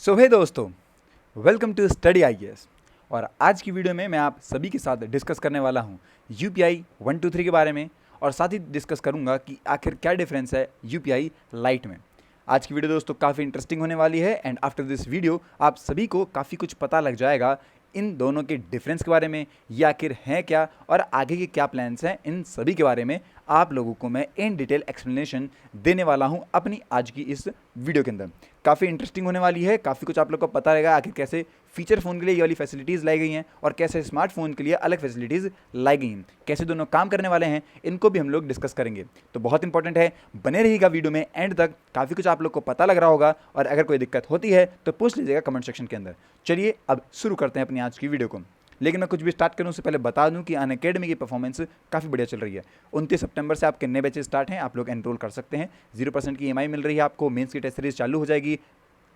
सो हे दोस्तों, welcome to study IAS. और आज की वीडियो में मैं आप सभी के साथ डिस्कस करने वाला हूं यूपीआई 123 के बारे में, और साथ ही डिस्कस करूंगा कि आखिर क्या डिफरेंस है यूपीआई लाइट में। आज की वीडियो दोस्तों काफ़ी इंटरेस्टिंग होने वाली है, एंड आफ्टर दिस वीडियो आप सभी को काफ़ी कुछ पता लग जाएगा इन दोनों के डिफरेंस के बारे में, ये आखिर हैं क्या और आगे के क्या प्लान्स हैं, इन सभी के बारे में आप लोगों को मैं इन डिटेल एक्सप्लेनेशन देने वाला हूं अपनी आज की इस वीडियो के अंदर। काफ़ी इंटरेस्टिंग होने वाली है, काफ़ी कुछ आप लोग को पता रहेगा आखिर कैसे फीचर फ़ोन के लिए ये वाली फैसिलिटीज़ लाई गई हैं और कैसे स्मार्टफोन के लिए अलग फैसिलिटीज़ लाई गई हैं, कैसे दोनों काम करने वाले हैं, इनको भी हम लोग डिस्कस करेंगे। तो बहुत इंपॉर्टेंट है, बने रहिएगा वीडियो में एंड तक। काफ़ी कुछ आप लोग को पता लग रहा होगा, और अगर कोई दिक्कत होती है तो पूछ लीजिएगा कमेंट सेक्शन के अंदर। चलिए अब शुरू करते हैं अपनी आज की वीडियो को। लेकिन मैं कुछ भी स्टार्ट करूं उससे पहले बता दूं कि अनअकैडमी की परफॉर्मेंस काफ़ी बढ़िया चल रही है। 29 सितंबर से आपके नए बैचेस स्टार्ट हैं, आप लोग एनरोल कर सकते हैं। 0% की EMI मिल रही है आपको, मेंस की टेस्ट सीरीज चालू हो जाएगी।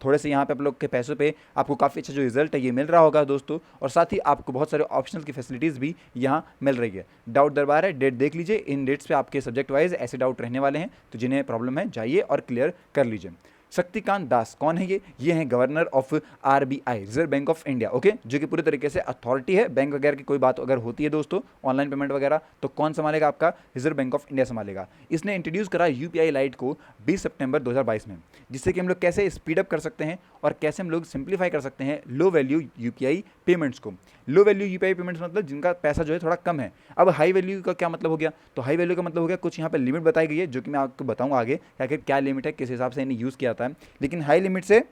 थोड़े से यहाँ पे आप लोग के पैसों पे आपको काफ़ी अच्छा जो रिजल्ट है ये मिल रहा होगा दोस्तों, और साथ ही आपको बहुत सारे ऑप्शनल की फैसिलिटीज़ भी यहाँ मिल रही है। डाउट दरबार है, डेट देख लीजिए। इन डेट्स पे आपके सब्जेक्ट वाइज ऐसे डाउट रहने वाले हैं, तो जिन्हें प्रॉब्लम है जाइए और क्लियर कर लीजिए। शक्तिकांत दास कौन है ये हैं governor of RBI, reserve bank of India, okay, जो कि पूरी तरीके से अथॉरिटी है। बैंक वगैरह की कोई बात अगर होती है दोस्तों, ऑनलाइन पेमेंट वगैरह, तो कौन संभालेगा? आपका रिजर्व बैंक ऑफ इंडिया संभालेगा। इसने इंट्रोड्यूस करा यूपीआई लाइट को 20 सितंबर 2022 में, जिससे कि हम लोग कैसे स्पीड अप कर सकते हैं और कैसे हम लोग सिंप्लीफाई कर सकते हैं लो वैल्यू यूपीआई पेमेंट्स को। लो वैल्यू यूपीआई पेमेंट्स मतलब जिनका पैसा जो है थोड़ा कम है। अब हाई वैल्यू का क्या मतलब हो गया? तो हाई वैल्यू का मतलब हो गया कुछ यहाँ पे लिमिट बताई गई है, जो कि मैं आपको बताऊंगा आगे आखिर क्या लिमिट है, किस हिसाब से इन्हें यूज़ किया जाता है। लेकिन हाई लिमिट से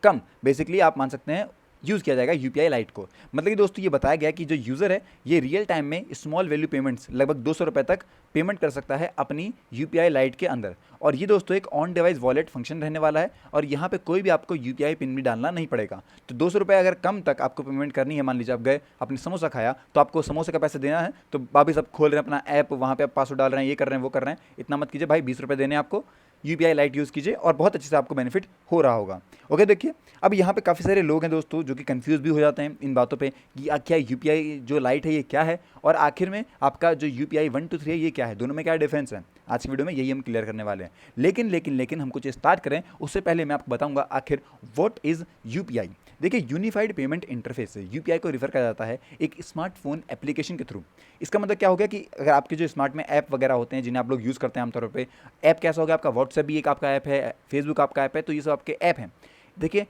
कम बेसिकली आप मान सकते हैं यूज़ किया जाएगा यूपीआई लाइट को। मतलब कि दोस्तों ये बताया गया कि जो यूज़र है ये रियल टाइम में स्मॉल वैल्यू पेमेंट्स लगभग 200 रुपये तक पेमेंट कर सकता है अपनी यूपीआई लाइट के अंदर। और ये दोस्तों एक ऑन डिवाइस वॉलेट फंक्शन रहने वाला है, और यहाँ पे कोई भी आपको यूपीआई पिन भी डालना नहीं पड़ेगा। तो 200 रुपये अगर कम तक आपको पेमेंट करनी है, मान लीजिए आप गए आपने समोसा खाया, तो आपको समोसे का पैसे देना है, तो वापिस आप खोल रहे हैं अपना ऐप, वहाँ पे आप पासवर्ड डाल रहे हैं, ये कर रहे हैं वो कर रहे हैं, इतना मत कीजिए भाई। 20 रुपये देने आपको, यूपीआई लाइट यूज़ कीजिए और बहुत अच्छे से आपको बेनिफिट हो रहा होगा। ओके, देखिए अब यहाँ पे काफ़ी सारे लोग हैं दोस्तों जो कि कंफ्यूज भी हो जाते हैं इन बातों पे कि क्या यूपीआई जो लाइट है ये क्या है, और आखिर में आपका जो यूपीआई 123 है ये क्या है, दोनों में क्या डिफरेंस है। आज की वीडियो में यही हम क्लियर करने वाले हैं। लेकिन हम कुछ स्टार्ट करें उससे पहले मैं आपको बताऊंगा आखिर व्हाट इज़ यूपीआई। देखिए, यूनिफाइड पेमेंट इंटरफेस से यूपीआई को रिफर किया जाता है एक स्मार्टफोन एप्लीकेशन के थ्रू। इसका मतलब क्या हो गया कि अगर आपके जो स्मार्ट में ऐप वगैरह होते हैं जिन्हें आप लोग यूज़ करते हैं आमतौर पे, ऐप कैसा हो गया आपका? व्हाट्सएप भी एक आपका ऐप है, फेसबुक आपका ऐप है, तो ये सब आपके ऐप हैं। देखिए,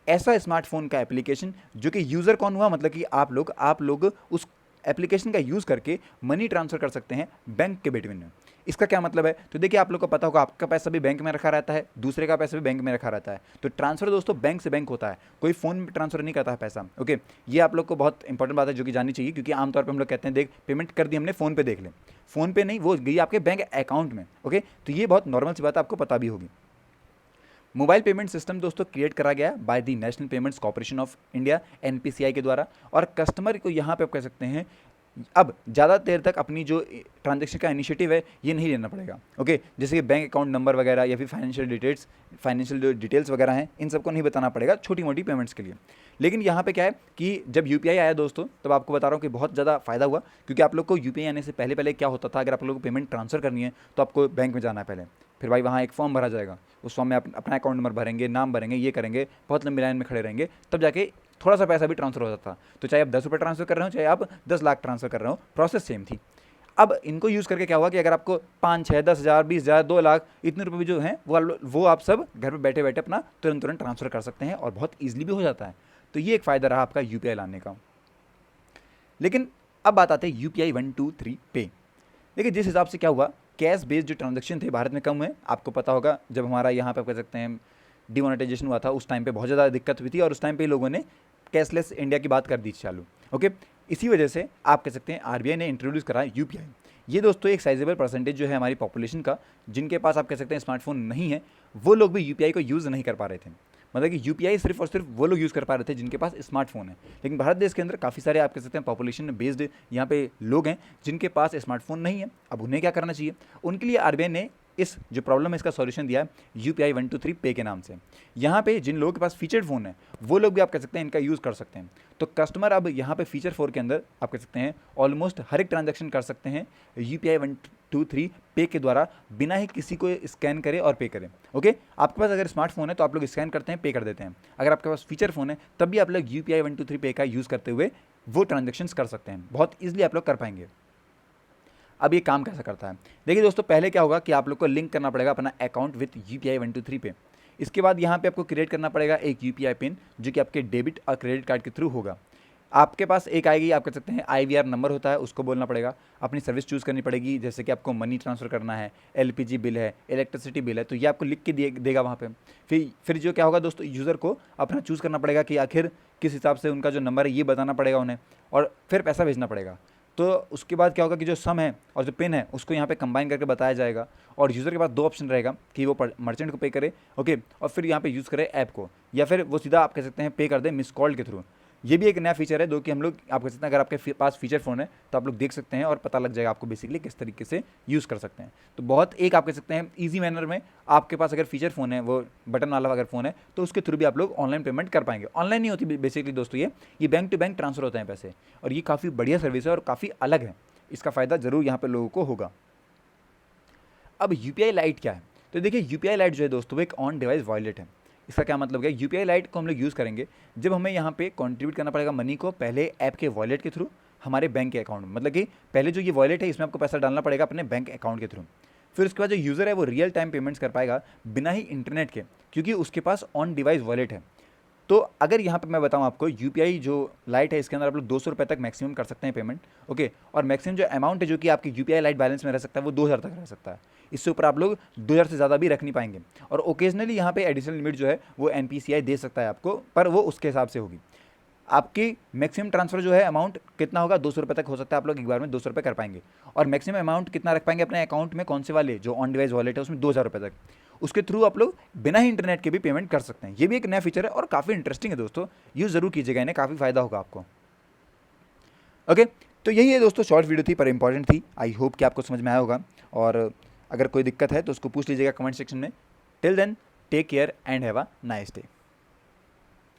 ऐसा स्मार्टफोन का एप्लीकेशन जो कि यूज़र कौन हुआ, मतलब कि आप लोग उस एप्लीकेशन का यूज़ करके मनी ट्रांसफ़र कर सकते हैं बैंक के बिटवीन में। इसका क्या मतलब है? तो देखिए, आप लोग को पता होगा आपका पैसा भी बैंक में रखा रहता है, दूसरे का पैसा भी बैंक में रखा रहता है। तो ट्रांसफ़र दोस्तों बैंक से बैंक होता है, कोई फ़ोन में ट्रांसफ़र नहीं करता है पैसा। ओके, ये आप लोग को बहुत इंपॉर्टेंट बात है जो कि जाननी चाहिए, क्योंकि आमतौर पर हम लोग कहते हैं देख पेमेंट कर दी हमने फ़ोन पे, देख ले। फ़ोन पे नहीं, वो गई आपके बैंक अकाउंट में। ओके, तो ये बहुत नॉर्मल सी बात आपको पता भी होगी। मोबाइल पेमेंट सिस्टम दोस्तों क्रिएट करा गया by the national payments corporation of India NPCI के द्वारा, और कस्टमर को यहाँ पे आप कह सकते हैं अब ज़्यादा देर तक अपनी जो ट्रांजैक्शन का इनिशिएटिव है ये नहीं लेना पड़ेगा। ओके, जैसे कि बैंक अकाउंट नंबर वगैरह या फिर फाइनेंशियल जो डिटेल्स वगैरह हैं, इन सबको नहीं बताना पड़ेगा छोटी मोटी पेमेंट्स के लिए। लेकिन यहाँ पे क्या है कि जब यूपीआई आया दोस्तों, तब आपको बता रहा हूँ कि बहुत ज़्यादा फ़ायदा हुआ, क्योंकि आप लोग को यूपीआई आने से पहले क्या होता था, अगर आप लोग को पेमेंट ट्रांसफ़र करनी है तो आपको बैंक में जाना है पहले, फिर भाई वहाँ एक फॉर्म भरा जाएगा, उस फॉर्म में आप अपना अकाउंट नंबर भरेंगे, नाम भरेंगे, ये करेंगे, बहुत लंबी लाइन में खड़े रहेंगे, तब जाके थोड़ा सा पैसा भी ट्रांसफर हो जाता था। तो चाहे आप 10 रुपये ट्रांसफर कर रहे हो, चाहे आप 10 लाख ट्रांसफर कर रहे हो, प्रोसेस सेम थी। अब इनको यूज़ करके क्या हुआ कि अगर आपको 5, 6, 10 हज़ार, 20 हज़ार, 2 लाख इतने रुपये भी जो हैं वो आप सब घर पर बैठे बैठे अपना तुरंत ट्रांसफ़र कर सकते हैं, और बहुत ईजिली भी हो जाता है। तो ये एक फ़ायदा रहा आपका यूपीआई लाने का। लेकिन अब बात आते हैं यूपीआई 123 पे। देखिए, जिस हिसाब से क्या हुआ, कैश बेस्ड जो ट्रांजैक्शन थे भारत में कम हुए। आपको पता होगा जब हमारा यहाँ पे कह सकते हैं डिमोनेटाइजेशन हुआ था, उस टाइम पे बहुत ज़्यादा दिक्कत हुई थी, और उस टाइम पे लोगों ने कैशलेस इंडिया की बात कर दी चालू। ओके, इसी वजह से आप कह सकते हैं RBI ने इंट्रोड्यूस करा यूपीआई। ये दोस्तों एक साइजेबल परसेंटेज जो है हमारी पॉपुलेशन का, जिनके पास आप कह सकते हैं स्मार्टफोन नहीं है, वो लोग भी यूपीआई को यूज़ नहीं कर पा रहे थे। मतलब कि यूपीआई सिर्फ और सिर्फ वो लोग यूज़ कर पा रहे थे जिनके पास स्मार्टफोन है। लेकिन भारत देश के अंदर काफ़ी सारे आप कह सकते हैं पॉपुलेशन बेस्ड यहाँ पे लोग हैं जिनके पास स्मार्टफोन नहीं है। अब उन्हें क्या करना चाहिए? उनके लिए RBI ने इस जो प्रॉब्लम है इसका सॉल्यूशन दिया है यूपीआई 123 पे के नाम से। यहाँ पे जिन लोगों के पास फीचर्ड फ़ोन है वो लोग भी आप कह सकते हैं इनका यूज़ कर सकते हैं। तो कस्टमर अब यहाँ पे फीचर 4 के अंदर आप कह सकते हैं ऑलमोस्ट हर एक ट्रांजैक्शन कर सकते हैं यूपीआई 123 पे के द्वारा बिना ही किसी को स्कैन करे और पे करें। ओके, आपके पास अगर स्मार्टफोन है तो आप लोग स्कैन करते हैं, पे कर देते हैं। अगर आपके पास फीचर फोन है तब भी आप लोग UPI 123 पे का यूज़ करते हुए वो ट्रांजेक्शन्स कर सकते हैं, बहुत ईजिली आप लोग कर पाएंगे। अब ये काम कैसा करता है, देखिए दोस्तों, पहले क्या होगा कि आप लोग को लिंक करना पड़ेगा अपना अकाउंट विथ UPI 123 पे। इसके बाद यहाँ पे आपको क्रिएट करना पड़ेगा एक UPI पिन जो कि आपके डेबिट और क्रेडिट कार्ड के थ्रू होगा। आपके पास एक आएगी, आप कह सकते हैं IVR नंबर होता है, उसको बोलना पड़ेगा। अपनी सर्विस चूज़ करनी पड़ेगी, जैसे कि आपको मनी ट्रांसफ़र करना है, LPG बिल है, इलेक्ट्रिसिटी बिल है, तो ये आपको लिख के देगा वहाँ पे। फिर जो क्या होगा दोस्तों, यूज़र को अपना चूज़ करना पड़ेगा कि आखिर किस हिसाब से उनका जो नंबर है ये बताना पड़ेगा उन्हें, और फिर पैसा भेजना पड़ेगा। तो उसके बाद क्या होगा कि जो सम है और जो पिन है उसको यहाँ पे कंबाइन करके बताया जाएगा, और यूज़र के पास 2 ऑप्शन रहेगा कि वो मर्चेंट को पे करे, ओके, और फिर यहाँ पे यूज़ करे ऐप को, या फिर वो सीधा आप कह सकते हैं पे कर दे मिस कॉल के थ्रू। ये भी एक नया फीचर है जो कि हम लोग आप कह सकते हैं, अगर आपके पास फीचर फ़ोन है तो आप लोग देख सकते हैं और पता लग जाएगा आपको बेसिकली किस तरीके से यूज़ कर सकते हैं। तो बहुत एक आप कह सकते हैं ईजी मैनर में आपके पास अगर फीचर फ़ोन है, वो बटन वाला अगर फ़ोन है, तो उसके थ्रू भी आप लोग ऑनलाइन पेमेंट कर पाएंगे। ऑनलाइन नहीं होती बेसिकली दोस्तों, ये बैंक टू बैंक ट्रांसफ़र होते हैं पैसे, और ये काफ़ी बढ़िया सर्विस है और काफ़ी अलग है। इसका फ़ायदा ज़रूर यहाँ पे लोगों को होगा। अब UPI लाइट क्या है, तो देखिए UPI लाइट जो है दोस्तों वो एक ऑन डिवाइस वॉलेट है। इसका क्या मतलब है, UPI लाइट को हम लोग यूज़ करेंगे जब हमें यहाँ पे कंट्रीब्यूट करना पड़ेगा मनी को, पहले ऐप के वॉलेट के थ्रू हमारे बैंक के अकाउंट में, मतलब कि पहले जो ये वॉलेट है इसमें आपको पैसा डालना पड़ेगा अपने बैंक अकाउंट के थ्रू। फिर उसके बाद जो यूज़र है वो रियल टाइम पेमेंट्स कर पाएगा बिना ही इंटरनेट के, क्योंकि उसके पास ऑन डिवाइस वॉलेट है। तो अगर यहाँ पे मैं बताऊँ आपको, UPI जो लाइट है इसके अंदर आप लोग 200 रुपये तक मैक्सिमम कर सकते हैं पेमेंट, ओके, और मैक्सिमम जो अमाउंट है जो कि आपकी UPI लाइट बैलेंस में रह सकता है वो 2000 तक रह सकता है। इससे ऊपर आप लोग 2000 से ज़्यादा भी रख नहीं पाएंगे, और ओकेजनली यहाँ पे एडिशनल लिमिट जो है वो NPCI दे सकता है आपको, पर वो उसके हिसाब से होगी। आपकी मैक्सिमम ट्रांसफर जो है अमाउंट कितना होगा, 200 रुपये तक हो सकता है, आप लोग एक बार में 200 रुपये कर पाएंगे। और मैक्सिमम अमाउंट कितना रख पाएंगे अपने अकाउंट में, कौन से वाले जो ऑन डिवाइस वॉलेट है उसमें 2000 रुपये तक, उसके थ्रू आप लोग बिना ही इंटरनेट के भी पेमेंट कर सकते हैं। ये भी एक नया फीचर है और काफ़ी इंटरेस्टिंग है दोस्तों, यूज़ ज़रूर कीजिएगा, इन्हें काफ़ी फ़ायदा होगा आपको। ओके, तो यही है दोस्तों, शॉर्ट वीडियो थी पर इंपॉर्टेंट थी। आई होप कि आपको समझ में आया होगा, और अगर कोई दिक्कत है तो उसको पूछ लीजिएगा कमेंट सेक्शन में। Till then, take care and have a nice day.